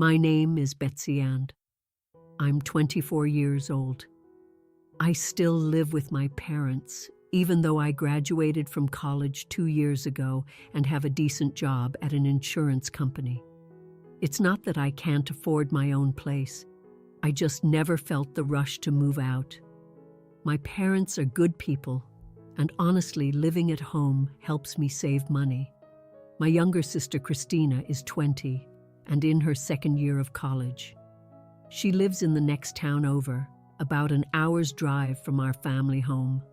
My name is Betsy and I'm 24 years old. I still live with my parents, even though I graduated from college 2 years ago and have a decent job at an insurance company. It's not that I can't afford my own place. I just never felt the rush to move out. My parents are good people, and honestly, living at home helps me save money. My younger sister Christina is 20 and in her second year of college. She lives in the next town over, about an hour's drive from our family home.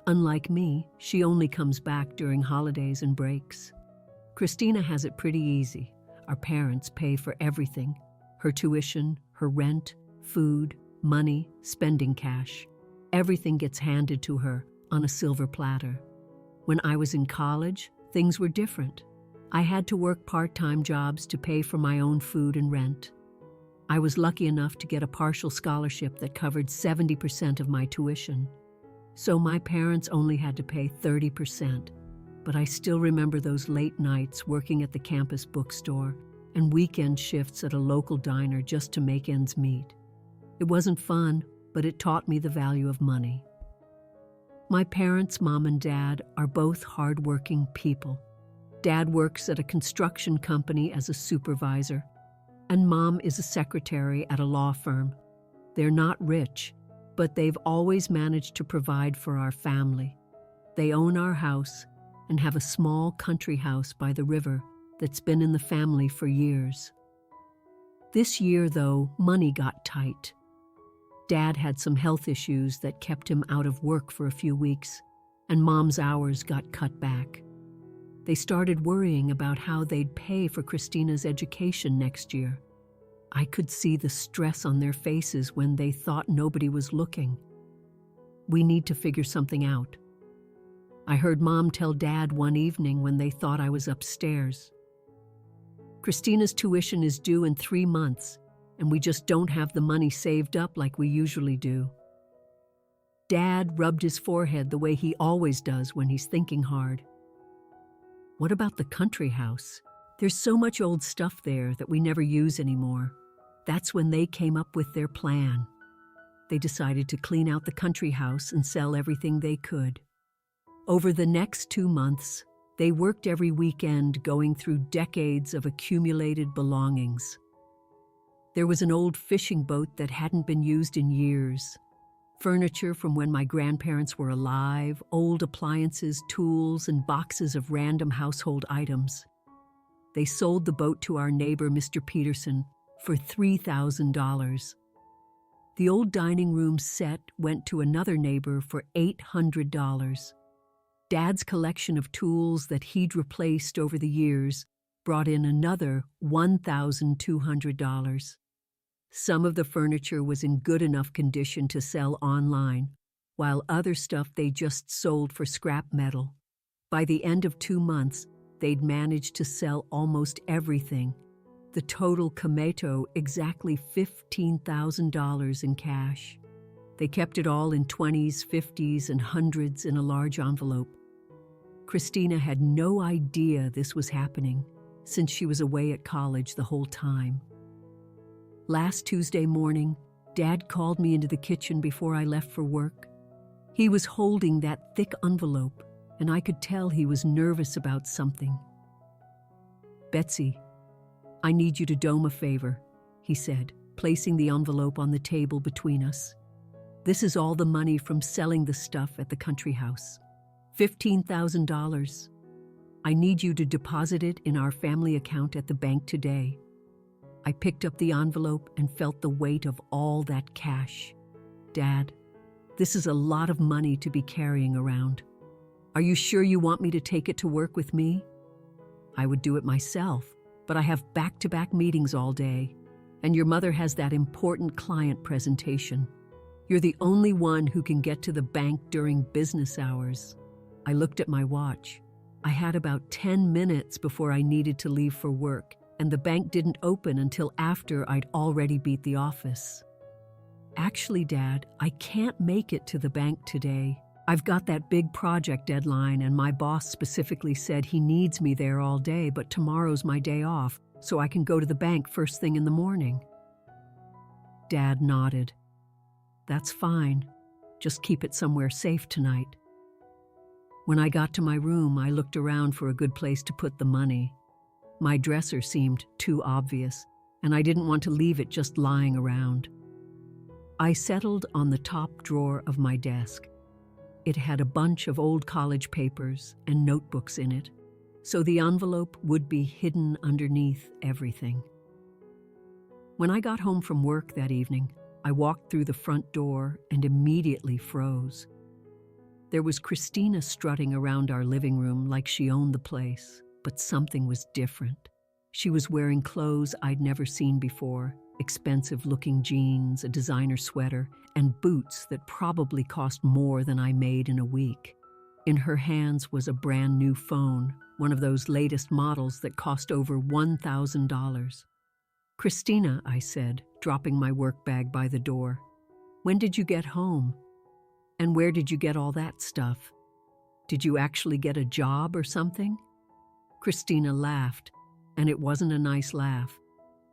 Unlike me, she only comes back during holidays and breaks. Christina has it pretty easy. Our parents pay for everything: her tuition, her rent, food, money, spending cash. Everything gets handed to her on a silver platter. When I was in college, things were different. I had to work part-time jobs to pay for my own food and rent. I was lucky enough to get a partial scholarship that covered 70% of my tuition. So my parents only had to pay 30%. But I still remember those late nights working at the campus bookstore and weekend shifts at a local diner just to make ends meet. It wasn't fun, but it taught me the value of money. My parents, Mom and Dad, are both hardworking people. Dad works at a construction company as a supervisor, and Mom is a secretary at a law firm. They're not rich, but they've always managed to provide for our family. They own our house and have a small country house by the river that's been in the family for years. This year, though, money got tight. Dad had some health issues that kept him out of work for a few weeks, and Mom's hours got cut back. They started worrying about how they'd pay for Christina's education next year. I could see the stress on their faces when they thought nobody was looking. We need to figure something out. I heard Mom tell Dad one evening when they thought I was upstairs. Christina's tuition is due in 3 months, and we just don't have the money saved up like we usually do. Dad rubbed his forehead the way he always does when he's thinking hard. What about the country house? There's so much old stuff there that we never use anymore. That's when they came up with their plan. They decided to clean out the country house and sell everything they could. Over the next 2 months, they worked every weekend going through decades of accumulated belongings. There was an old fishing boat that hadn't been used in years. Furniture from when my grandparents were alive, old appliances, tools, and boxes of random household items. They sold the boat to our neighbor, Mr. Peterson, for $3,000. The old dining room set went to another neighbor for $800. Dad's collection of tools that he'd replaced over the years brought in another $1,200. Some of the furniture was in good enough condition to sell online, while other stuff they just sold for scrap metal. By the end of 2 months, they'd managed to sell almost everything. The total came to exactly $15,000 in cash. They kept it all in 20s, 50s, and hundreds in a large envelope. Christina had no idea this was happening, since she was away at college the whole time. Last Tuesday morning, Dad called me into the kitchen before I left for work. He was holding that thick envelope, and I could tell he was nervous about something. "Betsy, I need you to do me a favor," he said, placing the envelope on the table between us. "This is all the money from selling the stuff at the country house. $15,000. I need you to deposit it in our family account at the bank today." I picked up the envelope and felt the weight of all that cash. "Dad, this is a lot of money to be carrying around. Are you sure you want me to take it to work with me?" "I would do it myself, but I have back-to-back meetings all day, and your mother has that important client presentation. You're the only one who can get to the bank during business hours." I looked at my watch. I had about 10 minutes before I needed to leave for work, and the bank didn't open until after I'd already beat the office. "Actually, Dad, I can't make it to the bank today. I've got that big project deadline, and my boss specifically said he needs me there all day, but tomorrow's my day off, so I can go to the bank first thing in the morning. Dad nodded. That's fine. Just keep it somewhere safe tonight. When I got to my room, I looked around for a good place to put the money. My dresser seemed too obvious, and I didn't want to leave it just lying around. I settled on the top drawer of my desk. It had a bunch of old college papers and notebooks in it, so the envelope would be hidden underneath everything. When I got home from work that evening, I walked through the front door and immediately froze. There was Christina strutting around our living room like she owned the place, but something was different. She was wearing clothes I'd never seen before, expensive-looking jeans, a designer sweater, and boots that probably cost more than I made in a week. In her hands was a brand new phone, one of those latest models that cost over $1,000. Christina, I said, dropping my work bag by the door. When did you get home? And where did you get all that stuff? Did you actually get a job or something? Christina laughed, and it wasn't a nice laugh.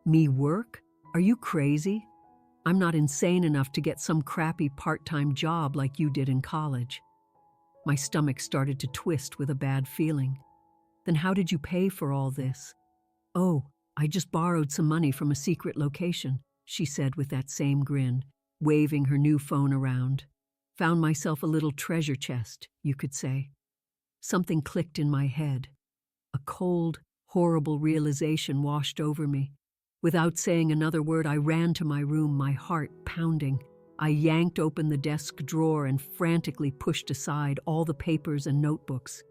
Me work? Are you crazy? I'm not insane enough to get some crappy part-time job like you did in college. My stomach started to twist with a bad feeling. Then how did you pay for all this? Oh, I just borrowed some money from a secret location, she said with that same grin, waving her new phone around. Found myself a little treasure chest, you could say. Something clicked in my head. A cold, horrible realization washed over me. Without saying another word, I ran to my room, my heart pounding. I yanked open the desk drawer and frantically pushed aside all the papers and notebooks.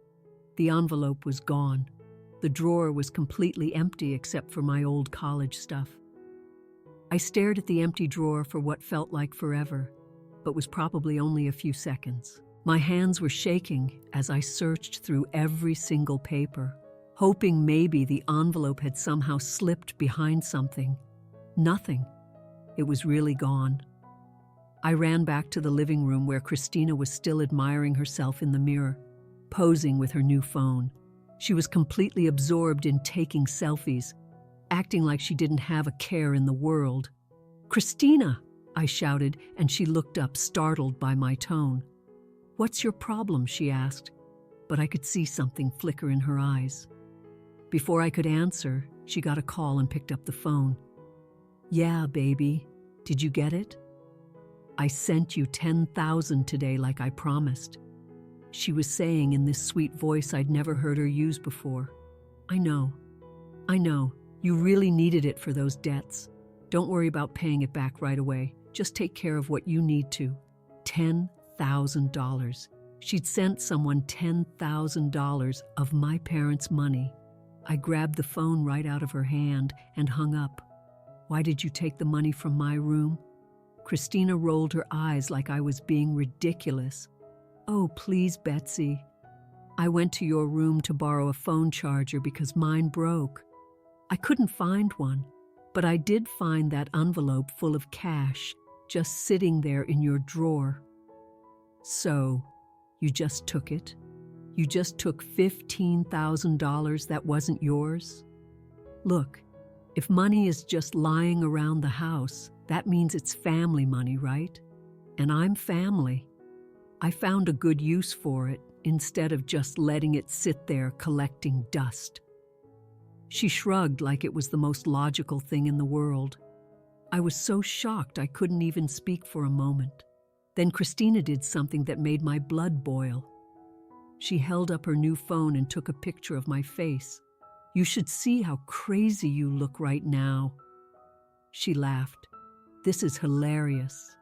The envelope was gone. The drawer was completely empty except for my old college stuff. I stared at the empty drawer for what felt like forever, but was probably only a few seconds. My hands were shaking as I searched through every single paper, hoping maybe the envelope had somehow slipped behind something. Nothing. It was really gone. I ran back to the living room where Christina was still admiring herself in the mirror, posing with her new phone. She was completely absorbed in taking selfies, acting like she didn't have a care in the world. "Christina!" I shouted, and she looked up, startled by my tone. "What's your problem?" she asked, but I could see something flicker in her eyes. Before I could answer, she got a call and picked up the phone. "Yeah, baby. Did you get it? I sent you $10,000 today like I promised," she was saying in this sweet voice I'd never heard her use before. I know. You really needed it for those debts. Don't worry about paying it back right away. Just take care of what you need to." $10,000. She'd sent someone $10,000 of my parents' money. I grabbed the phone right out of her hand and hung up. "Why did you take the money from my room?" Christina rolled her eyes like I was being ridiculous. "Oh, please, Betsy. I went to your room to borrow a phone charger because mine broke. I couldn't find one, but I did find that envelope full of cash just sitting there in your drawer." "So, you just took it? You just took $15,000 that wasn't yours? Look, if money is just lying around the house, that means it's family money, right? And I'm family. I found a good use for it instead of just letting it sit there collecting dust." She shrugged like it was the most logical thing in the world. I was so shocked I couldn't even speak for a moment. Then Christina did something that made my blood boil. She held up her new phone and took a picture of my face. "You should see how crazy you look right now." She laughed. "This is hilarious.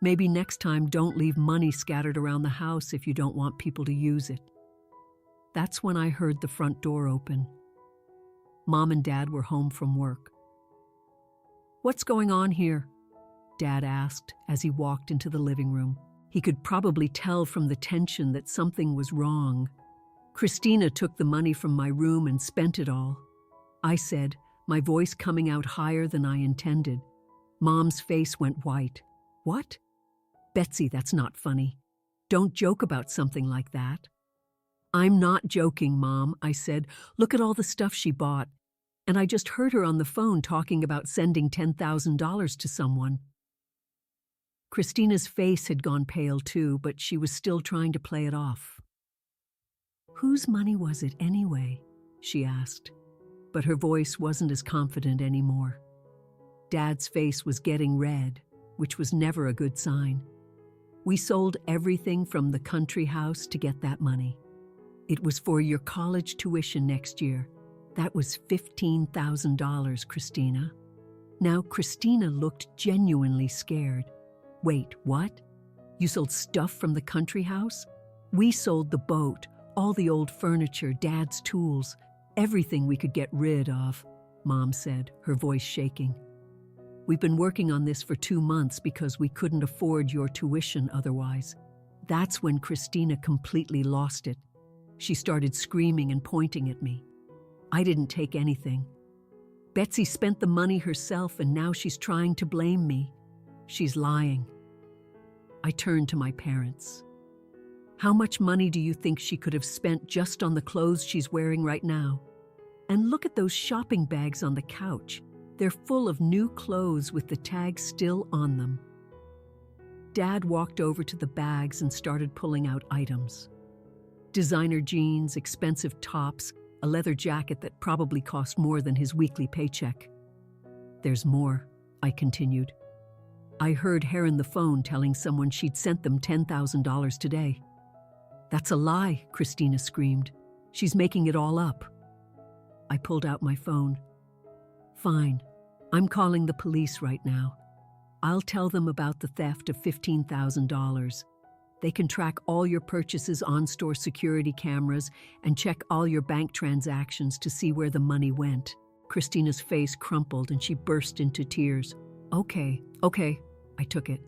Maybe next time don't leave money scattered around the house if you don't want people to use it." That's when I heard the front door open. Mom and Dad were home from work. "What's going on here?" Dad asked as he walked into the living room. He could probably tell from the tension that something was wrong. "Christina took the money from my room and spent it all," I said, my voice coming out higher than I intended. Mom's face went white. "What?" "Betsy, that's not funny. Don't joke about something like that." "I'm not joking, Mom," I said. "Look at all the stuff she bought. And I just heard her on the phone talking about sending $10,000 to someone. Christina's face had gone pale too, but she was still trying to play it off. "Whose money was it anyway?" she asked, but her voice wasn't as confident anymore. Dad's face was getting red, which was never a good sign. "We sold everything from the country house to get that money. It was for your college tuition next year. That was $15,000, Christina." Now Christina looked genuinely scared. "Wait, what? You sold stuff from the country house?" "We sold the boat, all the old furniture, Dad's tools, everything we could get rid of," Mom said, her voice shaking. "We've been working on this for 2 months because we couldn't afford your tuition otherwise." That's when Christina completely lost it. She started screaming and pointing at me. "I didn't take anything. Betsy spent the money herself and now she's trying to blame me. She's lying." I turned to my parents. "How much money do you think she could have spent just on the clothes she's wearing right now? And look at those shopping bags on the couch. They're full of new clothes with the tags still on them." Dad walked over to the bags and started pulling out items. Designer jeans, expensive tops, a leather jacket that probably cost more than his weekly paycheck. "There's more," I continued. "I heard her on the phone telling someone she'd sent them $10,000 today." "That's a lie," Christina screamed. "She's making it all up." I pulled out my phone. "Fine. I'm calling the police right now. I'll tell them about the theft of $15,000. They can track all your purchases on store security cameras and check all your bank transactions to see where the money went." Christina's face crumpled and she burst into tears. Okay, I took it.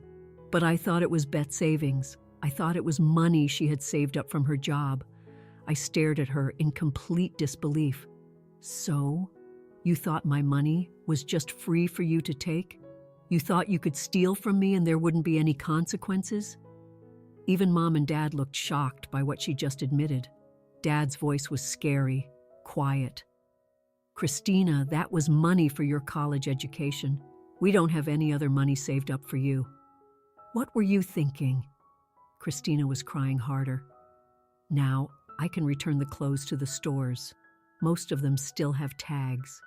"But I thought it was Bet savings. I thought it was money she had saved up from her job." I stared at her in complete disbelief. "So? You thought my money was just free for you to take? You thought you could steal from me and there wouldn't be any consequences?" Even Mom and Dad looked shocked by what she just admitted. Dad's voice was scary, quiet. "Christina, that was money for your college education. We don't have any other money saved up for you." "What were you thinking?" Christina was crying harder. "Now, I can return the clothes to the stores. Most of them still have tags."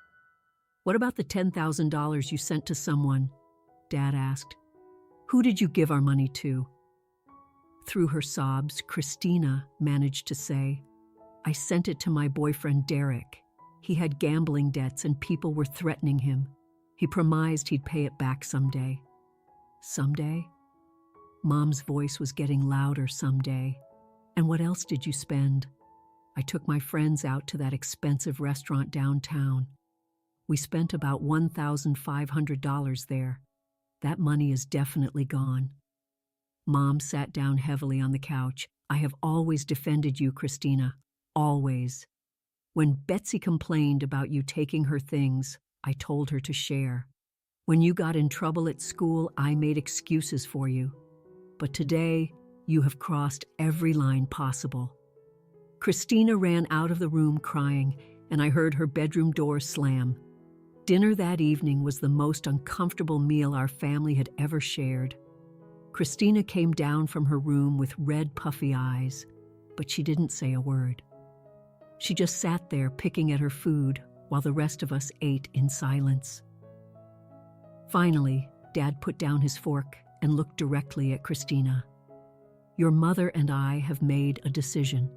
"What about the $10,000 you sent to someone?" Dad asked. "Who did you give our money to?" Through her sobs, Christina managed to say, "I sent it to my boyfriend Derek. He had gambling debts and people were threatening him. He promised he'd pay it back someday." "Someday?" Mom's voice was getting louder. "Someday. And what else did you spend?" "I took my friends out to that expensive restaurant downtown. We spent about $1,500 there. That money is definitely gone." Mom sat down heavily on the couch. "I have always defended you, Christina. Always. When Betsy complained about you taking her things, I told her to share. When you got in trouble at school, I made excuses for you. But today, you have crossed every line possible." Christina ran out of the room crying, and I heard her bedroom door slam. Dinner that evening was the most uncomfortable meal our family had ever shared. Christina came down from her room with red, puffy eyes, but she didn't say a word. She just sat there picking at her food while the rest of us ate in silence. Finally, Dad put down his fork and looked directly at Christina. "Your mother and I have made a decision.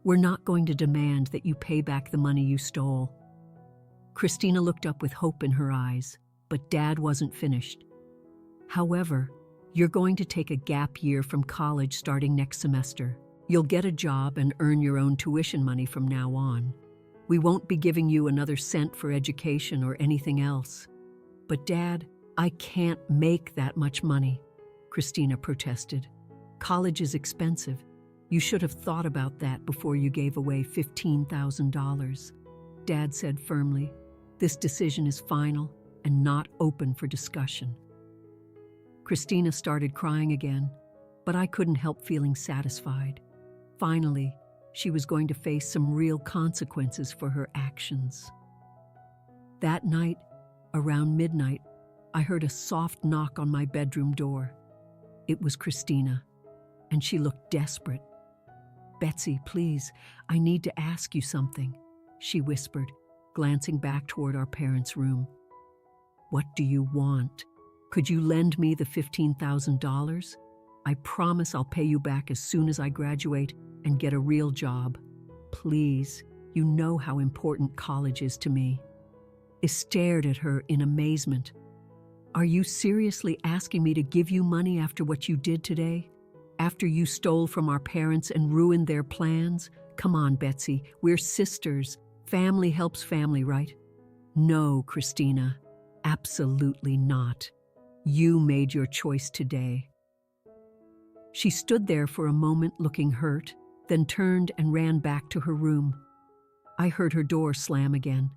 We're not going to demand that you pay back the money you stole." Christina looked up with hope in her eyes, but Dad wasn't finished. "However, you're going to take a gap year from college starting next semester. You'll get a job and earn your own tuition money from now on. We won't be giving you another cent for education or anything else." "But Dad, I can't make that much money," Christina protested. "College is expensive. You should have thought about that before you gave away $15,000. Dad said firmly, "This decision is final and not open for discussion." Christina started crying again, but I couldn't help feeling satisfied. Finally, she was going to face some real consequences for her actions. That night, around midnight, I heard a soft knock on my bedroom door. It was Christina, and she looked desperate. "Betsy, please, I need to ask you something," she whispered, glancing back toward our parents' room. "What do you want? Could you lend me the $15,000? I promise I'll pay you back as soon as I graduate and get a real job. Please, you know how important college is to me." I stared at her in amazement. "Are you seriously asking me to give you money after what you did today? After you stole from our parents and ruined their plans? Come on, Betsy, we're sisters. Family helps family, right?" "No, Christina, absolutely not. You made your choice today." She stood there for a moment looking hurt, then turned and ran back to her room. I heard her door slam again.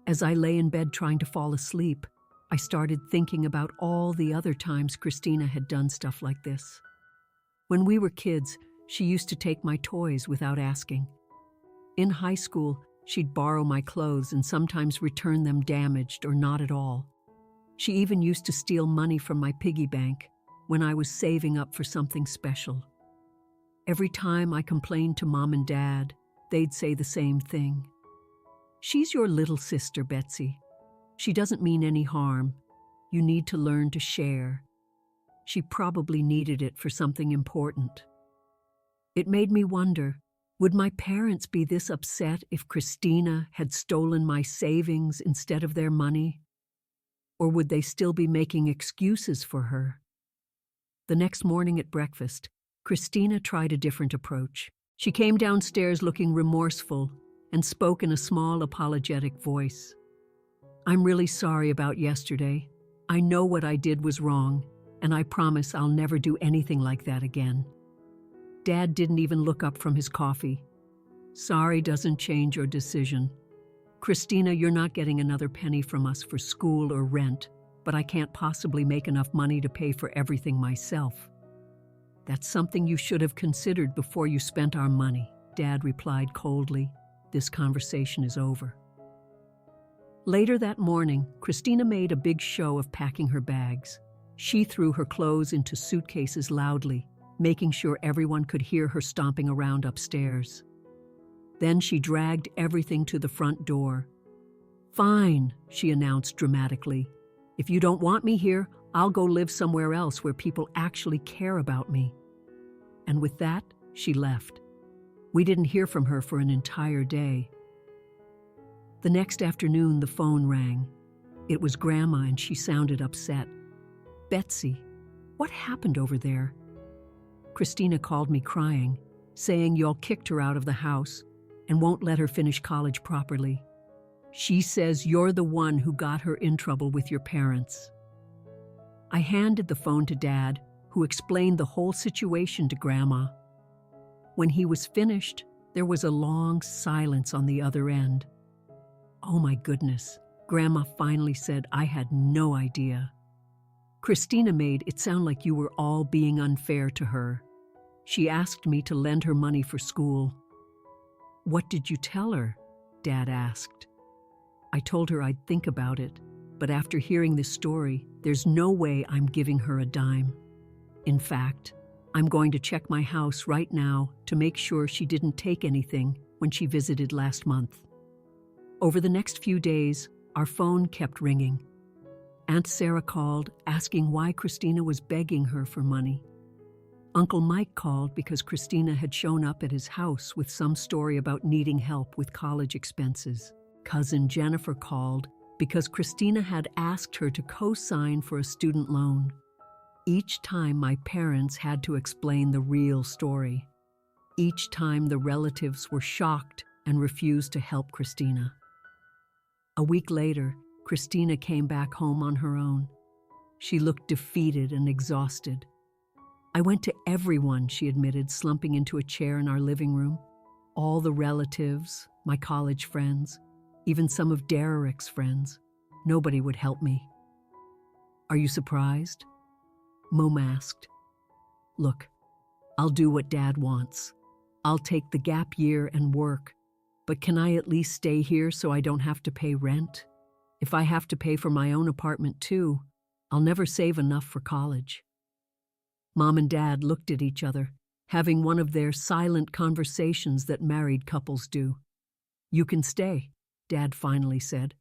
As I lay in bed trying to fall asleep, I started thinking about all the other times Christina had done stuff like this. When we were kids, she used to take my toys without asking. In high school, she'd borrow my clothes and sometimes return them damaged or not at all. She even used to steal money from my piggy bank when I was saving up for something special. Every time I complained to Mom and Dad, they'd say the same thing. "She's your little sister, Betsy. She doesn't mean any harm. You need to learn to share. She probably needed it for something important." It made me wonder, would my parents be this upset if Christina had stolen my savings instead of their money? Or would they still be making excuses for her? The next morning at breakfast, Christina tried a different approach. She came downstairs looking remorseful and spoke in a small, apologetic voice. "I'm really sorry about yesterday. I know what I did was wrong, and I promise I'll never do anything like that again." Dad didn't even look up from his coffee. "Sorry doesn't change your decision. Christina, you're not getting another penny from us for school or rent, but I can't possibly make enough money to pay for everything myself." "That's something you should have considered before you spent our money," Dad replied coldly. "This conversation is over." Later that morning, Christina made a big show of packing her bags. She threw her clothes into suitcases loudly, making sure everyone could hear her stomping around upstairs. Then she dragged everything to the front door. "Fine," she announced dramatically. "If you don't want me here, I'll go live somewhere else where people actually care about me." And with that, she left. We didn't hear from her for an entire day. The next afternoon, the phone rang. It was Grandma, and she sounded upset. "Betsy, what happened over there?" Christina called me crying, saying y'all kicked her out of the house and won't let her finish college properly. She says you're the one who got her in trouble with your parents. I handed the phone to Dad, who explained the whole situation to Grandma. When he was finished, there was a long silence on the other end. "Oh my goodness," Grandma finally said. "I had no idea. Christina made it sound like you were all being unfair to her. She asked me to lend her money for school." "What did you tell her?" Dad asked. "I told her I'd think about it, but after hearing this story, there's no way I'm giving her a dime. In fact, I'm going to check my house right now to make sure she didn't take anything when she visited last month." Over the next few days, our phone kept ringing. Aunt Sarah called, asking why Christina was begging her for money. Uncle Mike called because Christina had shown up at his house with some story about needing help with college expenses. Cousin Jennifer called because Christina had asked her to co-sign for a student loan. Each time my parents had to explain the real story. Each time the relatives were shocked and refused to help Christina. A week later, Christina came back home on her own. She looked defeated and exhausted. "I went to everyone," she admitted, slumping into a chair in our living room. "All the relatives, my college friends, even some of Derek's friends. Nobody would help me." "Are you surprised?" Mom asked. "Look, I'll do what Dad wants. I'll take the gap year and work, but can I at least stay here so I don't have to pay rent?" If I have to pay for my own apartment too, I'll never save enough for college." Mom and Dad looked at each other, having one of their silent conversations that married couples do. "You can stay," Dad finally said,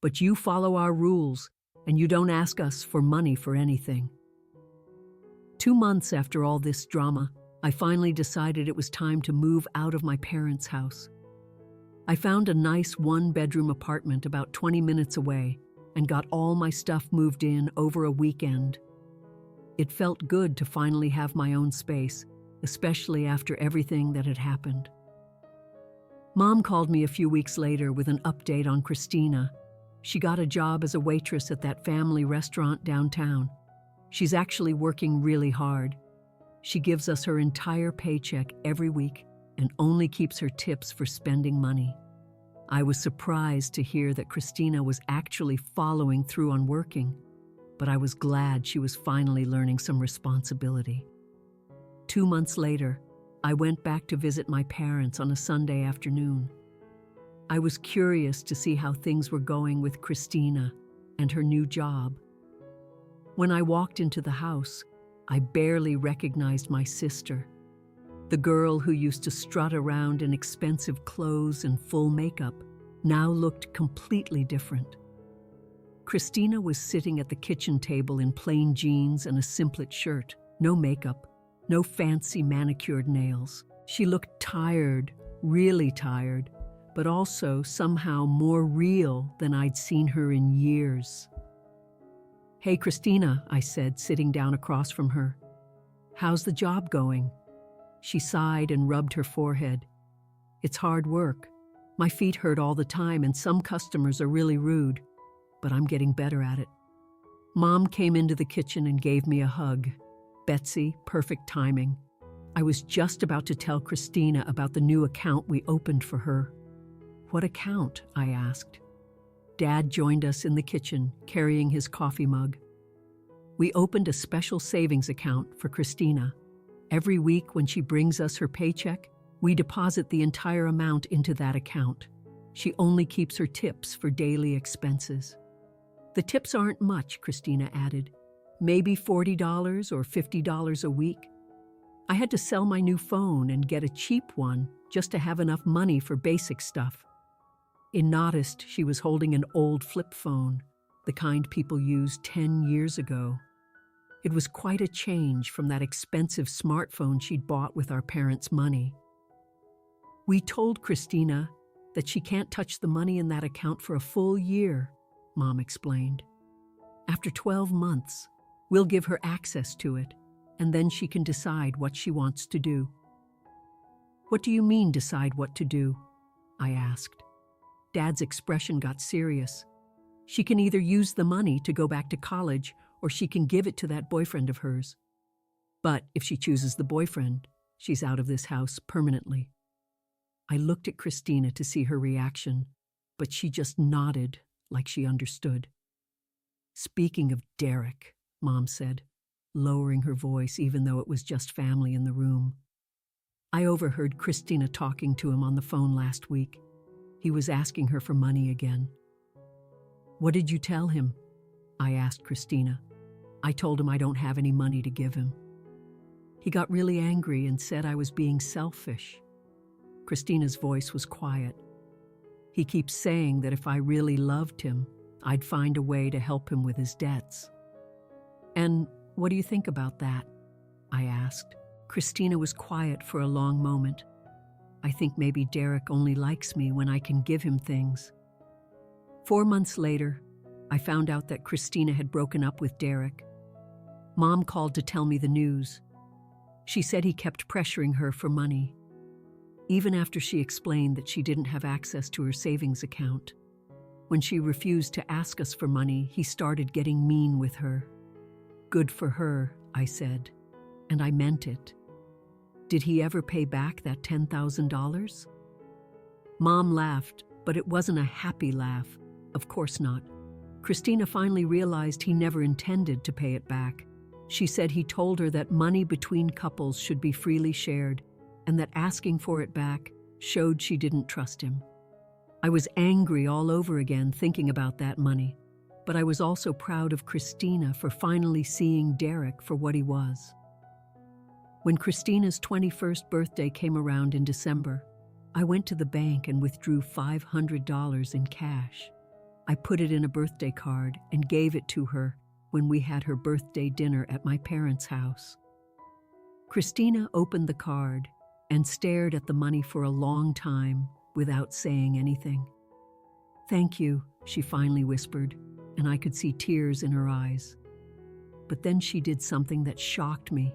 "but you follow our rules and you don't ask us for money for anything." 2 months after all this drama, I finally decided it was time to move out of my parents' house. I found a nice one-bedroom apartment about 20 minutes away and got all my stuff moved in over a weekend. It felt good to finally have my own space, especially after everything that had happened. Mom called me a few weeks later with an update on Christina. She got a job as a waitress at that family restaurant downtown. She's actually working really hard. She gives us her entire paycheck every week and only keeps her tips for spending money. I was surprised to hear that Christina was actually following through on working, but I was glad she was finally learning some responsibility. 2 months later, I went back to visit my parents on a Sunday afternoon. I was curious to see how things were going with Christina and her new job. When I walked into the house, I barely recognized my sister. The girl who used to strut around in expensive clothes and full makeup now looked completely different. Christina was sitting at the kitchen table in plain jeans and a simplet shirt, no makeup, no fancy manicured nails. She looked tired, really tired, but also somehow more real than I'd seen her in years. "Hey, Christina," I said, sitting down across from her. "How's the job going?" She sighed and rubbed her forehead. "It's hard work. My feet hurt all the time and some customers are really rude, but I'm getting better at it." Mom came into the kitchen and gave me a hug. Betsy, perfect timing. I was just about to tell Christina about the new account we opened for her. "What account?" I asked. Dad joined us in the kitchen, carrying his coffee mug. "We opened a special savings account for Christina. Every week when she brings us her paycheck, we deposit the entire amount into that account. She only keeps her tips for daily expenses." "The tips aren't much," Christina added. "Maybe $40 or $50 a week. I had to sell my new phone and get a cheap one just to have enough money for basic stuff." In Nodist, she was holding an old flip phone, the kind people used 10 years ago. It was quite a change from that expensive smartphone she'd bought with our parents' money. "We told Christina that she can't touch the money in that account for a full year," Mom explained. "After 12 months, we'll give her access to it, and then she can decide what she wants to do." "What do you mean, decide what to do?" I asked. Dad's expression got serious. "She can either use the money to go back to college or she can give it to that boyfriend of hers. But if she chooses the boyfriend, she's out of this house permanently." I looked at Christina to see her reaction, but she just nodded like she understood. "Speaking of Derek," Mom said, lowering her voice even though it was just family in the room. "I overheard Christina talking to him on the phone last week. He was asking her for money again." "What did you tell him?" I asked Christina. "I told him I don't have any money to give him." "He got really angry and said I was being selfish." Christina's voice was quiet. "He keeps saying that if I really loved him, I'd find a way to help him with his debts." "And what do you think about that?" I asked. Christina was quiet for a long moment. "I think maybe Derek only likes me when I can give him things." 4 months later, I found out that Christina had broken up with Derek. Mom called to tell me the news. She said he kept pressuring her for money, even after she explained that she didn't have access to her savings account. When she refused to ask us for money, he started getting mean with her. "Good for her," I said, and I meant it. "Did he ever pay back that $10,000? Mom laughed, but it wasn't a happy laugh. Of course not. Christina finally realized he never intended to pay it back. She said he told her that money between couples should be freely shared, and that asking for it back showed she didn't trust him. I was angry all over again thinking about that money, but I was also proud of Christina for finally seeing Derek for what he was. When Christina's 21st birthday came around in December, I went to the bank and withdrew $500 in cash. I put it in a birthday card and gave it to her when we had her birthday dinner at my parents' house. Christina opened the card and stared at the money for a long time without saying anything. "Thank you," she finally whispered, and I could see tears in her eyes. But then she did something that shocked me.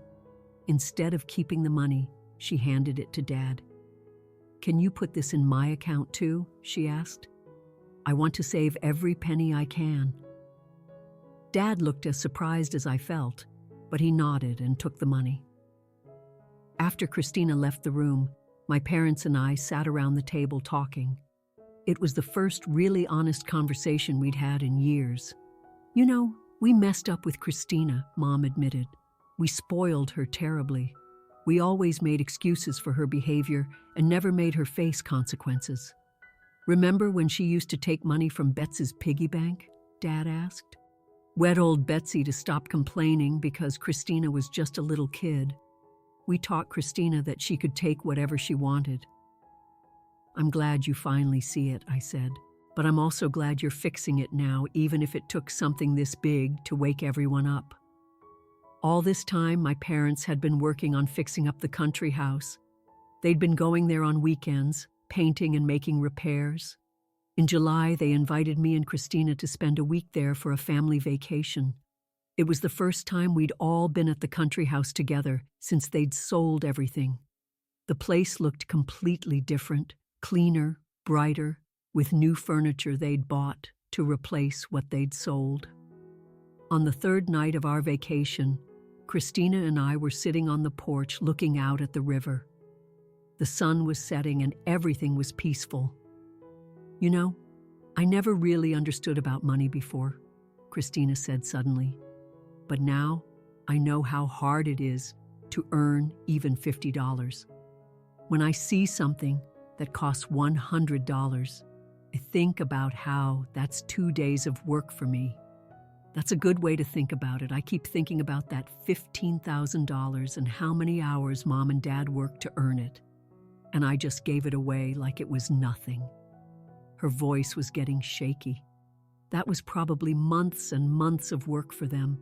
Instead of keeping the money, she handed it to Dad. "Can you put this in my account too?" she asked. "I want to save every penny I can." Dad looked as surprised as I felt, but he nodded and took the money. After Christina left the room, my parents and I sat around the table talking. It was the first really honest conversation we'd had in years. "You know, we messed up with Christina," Mom admitted. "We spoiled her terribly. We always made excuses for her behavior and never made her face consequences." "Remember when she used to take money from Betsy's piggy bank?" Dad asked. "Wet old Betsy to stop complaining because Christina was just a little kid. We taught Christina that she could take whatever she wanted." "I'm glad you finally see it," I said, "but I'm also glad you're fixing it now, even if it took something this big to wake everyone up." All this time, my parents had been working on fixing up the country house. They'd been going there on weekends, painting and making repairs. In July, they invited me and Christina to spend a week there for a family vacation. It was the first time we'd all been at the country house together since they'd sold everything. The place looked completely different, cleaner, brighter, with new furniture they'd bought to replace what they'd sold. On the third night of our vacation, Christina and I were sitting on the porch looking out at the river. The sun was setting and everything was peaceful. "You know, I never really understood about money before," Christina said suddenly. "But now I know how hard it is to earn even $50. When I see something that costs $100, I think about how that's 2 days of work for me. That's a good way to think about it. I keep thinking about that $15,000 and how many hours Mom and Dad worked to earn it. And I just gave it away like it was nothing." Her voice was getting shaky. That was probably months and months of work for them.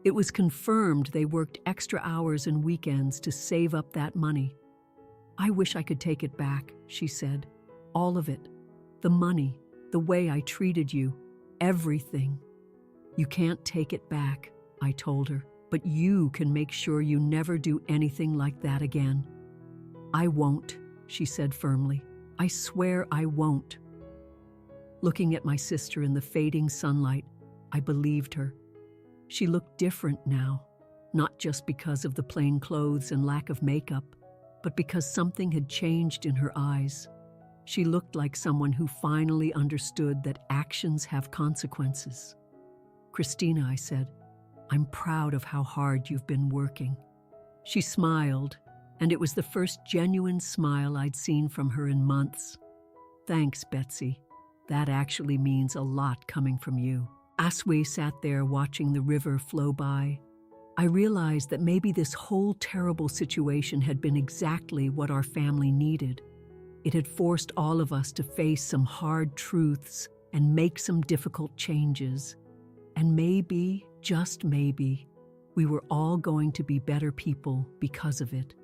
It was confirmed they worked extra hours and weekends to save up that money. "I wish I could take it back," she said. "All of it. The money, the way I treated you, everything." "You can't take it back," I told her, "but you can make sure you never do anything like that again." "I won't," she said firmly. "I swear I won't." Looking at my sister in the fading sunlight, I believed her. She looked different now, not just because of the plain clothes and lack of makeup, but because something had changed in her eyes. She looked like someone who finally understood that actions have consequences. "Christina," I said, "I'm proud of how hard you've been working." She smiled, and it was the first genuine smile I'd seen from her in months. "Thanks, Betsy. That actually means a lot coming from you." As we sat there watching the river flow by, I realized that maybe this whole terrible situation had been exactly what our family needed. It had forced all of us to face some hard truths and make some difficult changes. And maybe, just maybe, we were all going to be better people because of it.